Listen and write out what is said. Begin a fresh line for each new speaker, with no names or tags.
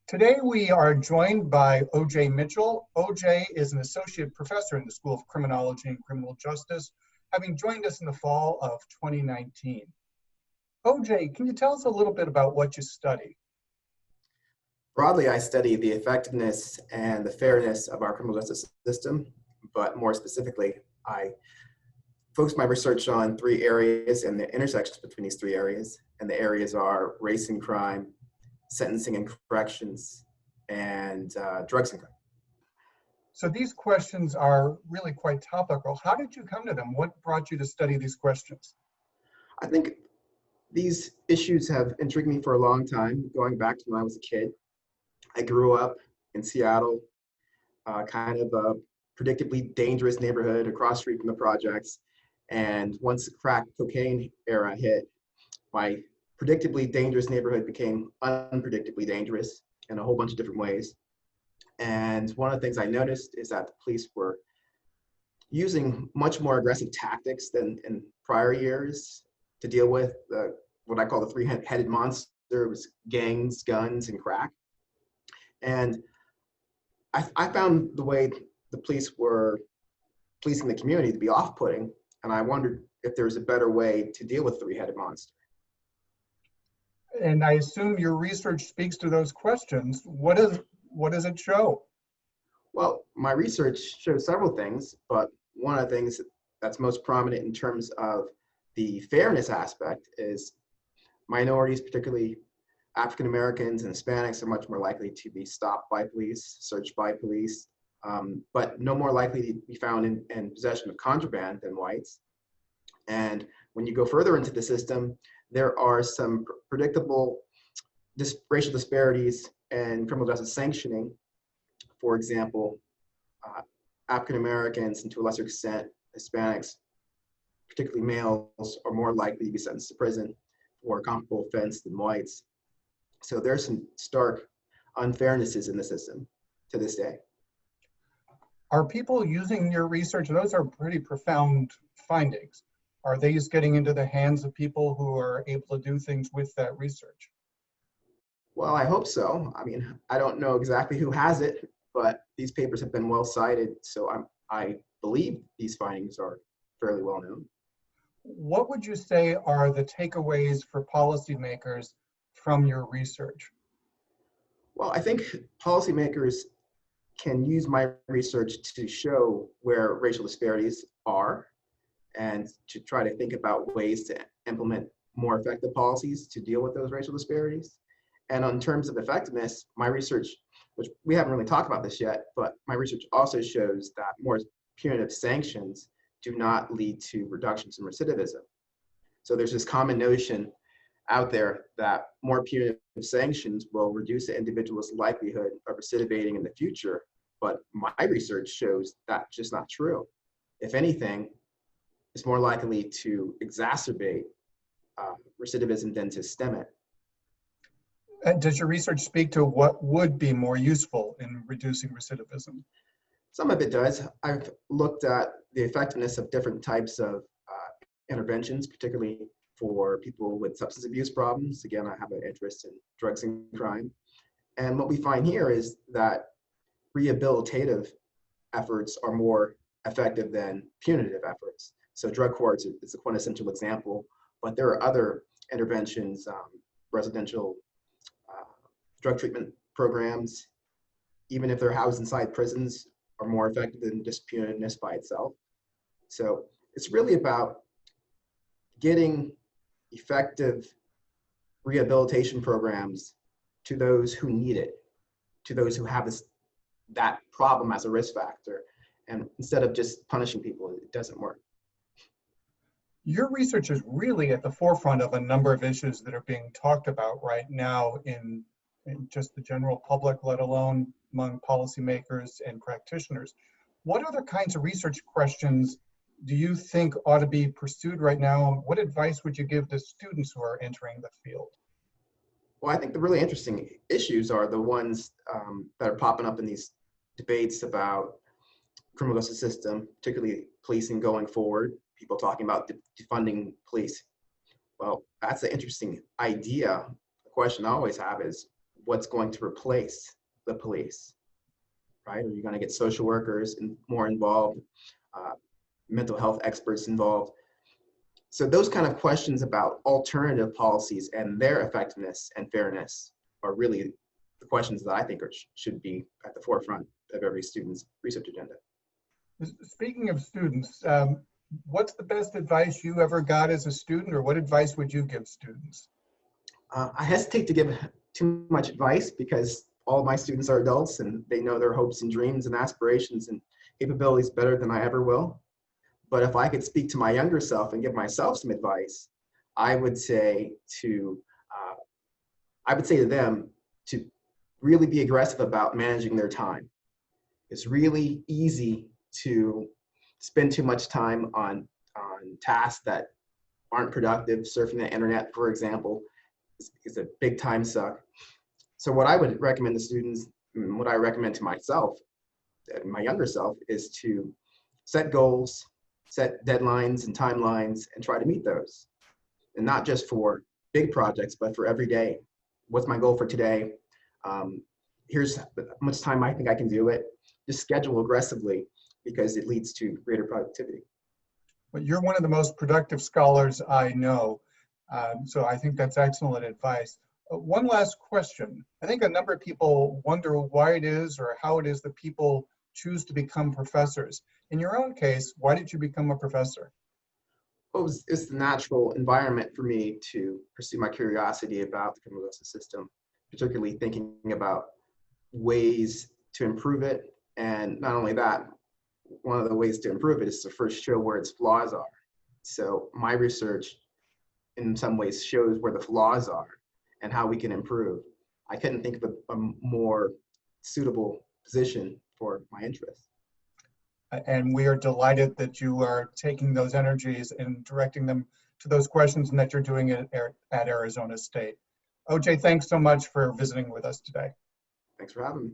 Today we are joined by Ojmarrh Mitchell. Ojmarrh is an associate professor in the School of Criminology and Criminal Justice, having joined us in the fall of 2019. Ojmarrh, can you tell us a little bit about what you study?
Broadly, I study the effectiveness and the fairness of our criminal justice system, but more specifically, I focus my research on three areas and the intersections between these three areas. And the areas are race and crime, sentencing and corrections, and drugs and crime.
So these questions are really quite topical. How did you come to them? What brought you to study these questions?
I think these issues have intrigued me for a long time, going back to when I was a kid. I grew up in Seattle, kind of a predictably dangerous neighborhood across the street from the projects. And once the crack cocaine era hit, my predictably dangerous neighborhood became unpredictably dangerous in a whole bunch of different ways. And one of the things I noticed is that the police were using much more aggressive tactics than in prior years to deal with what I call the three-headed monster. It was gangs, guns, and crack. And I found the way the police were policing the community to be off-putting, and I wondered if there was a better way to deal with the three-headed monster.
And I assume your research speaks to those questions. What does it show?
Well, my research shows several things, but one of the things that's most prominent in terms of the fairness aspect is minorities, particularly African Americans and Hispanics, are much more likely to be stopped by police, searched by police, but no more likely to be found in possession of contraband than whites. And when you go further into the system, there are some predictable racial disparities in criminal justice sanctioning. For example, African Americans and to a lesser extent Hispanics, particularly males, are more likely to be sentenced to prison for a comparable offense than whites. So there's some stark unfairnesses in the system to this day.
Are people using your research? Those are pretty profound findings. Are these getting into the hands of people who are able to do things with that research?
Well, I hope so. I mean, I don't know exactly who has it, but these papers have been well cited, so I believe these findings are fairly well known.
What would you say are the takeaways for policymakers from your research?
Well, I think policymakers can use my research to show where racial disparities are and to try to think about ways to implement more effective policies to deal with those racial disparities. And in terms of effectiveness, my research, which we haven't really talked about this yet, but my research also shows that more punitive sanctions do not lead to reductions in recidivism. So there's this common notion out there that more punitive sanctions will reduce the individual's likelihood of recidivating in the future, but my research shows that's just not true. If anything, it's more likely to exacerbate recidivism than to stem it.
And does your research speak to what would be more useful in reducing recidivism?
Some of it does. I've looked at the effectiveness of different types of interventions, particularly for people with substance abuse problems. Again, I have an interest in drugs and crime. And what we find here is that rehabilitative efforts are more effective than punitive efforts. So drug courts is a quintessential example, but there are other interventions, residential drug treatment programs, even if they're housed inside prisons, are more effective than just punitiveness by itself. So it's really about getting effective rehabilitation programs to those who need it, to those who have that problem as a risk factor. And instead of just punishing people, it doesn't work.
Your research is really at the forefront of a number of issues that are being talked about right now in just the general public, let alone among policymakers and practitioners. What other kinds of research questions do you think ought to be pursued right now? What advice would you give to students who are entering the field?
Well, I think the really interesting issues are the ones that are popping up in these debates about criminal justice system, particularly policing going forward. People talking about defunding police. Well, that's an interesting idea. The question I always have is, what's going to replace the police, right? Are you going to get social workers more involved, mental health experts involved? So those kind of questions about alternative policies and their effectiveness and fairness are really the questions that I think should be at the forefront of every student's research agenda.
Speaking of students, what's the best advice you ever got as a student, or what advice would you give students?
I hesitate to give too much advice because all of my students are adults and they know their hopes and dreams and aspirations and capabilities better than I ever will. But if I could speak to my younger self and give myself some advice, I would say to them to really be aggressive about managing their time. It's really easy to spend too much time on tasks that aren't productive. Surfing the internet, for example, is a big time suck. So what I would recommend to students, and what I recommend to myself, my younger self, is to set goals, set deadlines and timelines, and try to meet those. And not just for big projects, but for every day. What's my goal for today? Here's how much time I think I can do it. Just schedule aggressively because it leads to greater productivity.
Well, you're one of the most productive scholars I know. So I think that's excellent advice. One last question. I think a number of people wonder why it is or how it is that people choose to become professors. In your own case, why did you become a professor?
Well, it's the natural environment for me to pursue my curiosity about the criminal justice system, particularly thinking about ways to improve it. And not only that, one of the ways to improve it is to first show where its flaws are. So my research in some ways shows where the flaws are and how we can improve. I couldn't think of a more suitable position for my interests.
And we are delighted that you are taking those energies and directing them to those questions and that you're doing it at Arizona State. OJ, thanks so much for visiting with us today.
Thanks for having me.